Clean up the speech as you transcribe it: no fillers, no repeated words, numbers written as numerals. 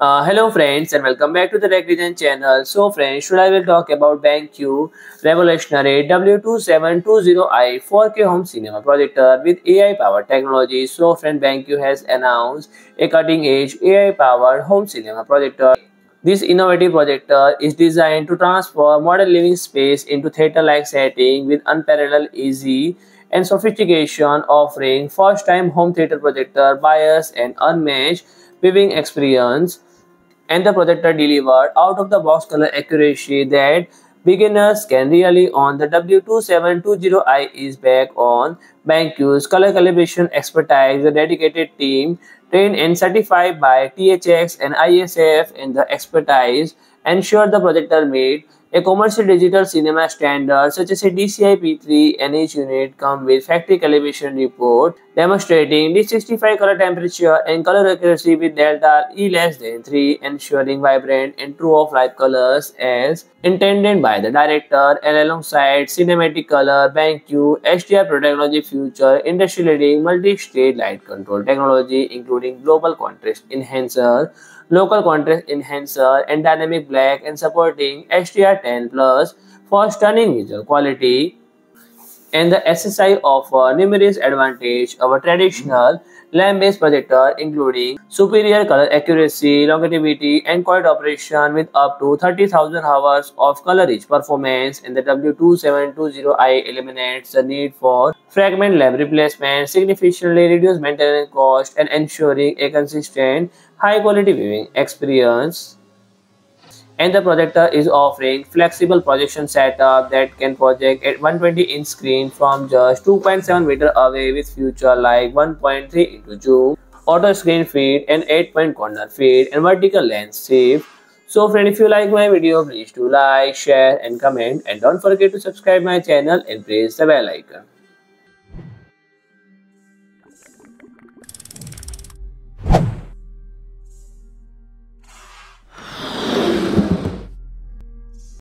Hello friends and welcome back to the Tech Design channel. So friends, today I will talk about BenQ revolutionary W2720i 4K home cinema projector with AI powered technology. So friend, BenQ has announced a cutting edge AI powered home cinema projector. This innovative projector is designed to transform modern living space into theater-like setting with unparalleled ease and sophistication, offering first-time home theater projector bias and unmatched viewing experience. And the projector delivered out-of-the-box color accuracy that beginners can rely on. The W2720i is back on BenQ's color calibration expertise, a dedicated team trained and certified by THX and ISF, and the expertise ensured the projector made a commercial digital cinema standard such as a DCI-P3, and each unit come with factory calibration report demonstrating D65 color temperature and color accuracy with delta E less than 3, ensuring vibrant and true of life colors as intended by the director. And alongside CinematicColor, BenQ HDR-PRO Technology feature industry-leading multi-stage light control technology, including global contrast enhancer, local contrast enhancer, and dynamic black, and supporting HDR10 plus for stunning visual quality. And the SSI offer numerous advantages over traditional lamp-based projector, including superior color accuracy, longevity, and quiet operation with up to 30,000 hours of color-rich performance. And the W2720i eliminates the need for fragment lamp replacement, significantly reduce maintenance cost, and ensuring a consistent, high-quality viewing experience. And the projector is offering flexible projection setup that can project at 120-inch screen from just 2.7 meter away with feature like 1.3 into zoom, auto screen feed, and 8-point corner feed, and vertical lens shift. So friend, if you like my video, please do like, share, and comment, and don't forget to subscribe my channel and press the bell icon.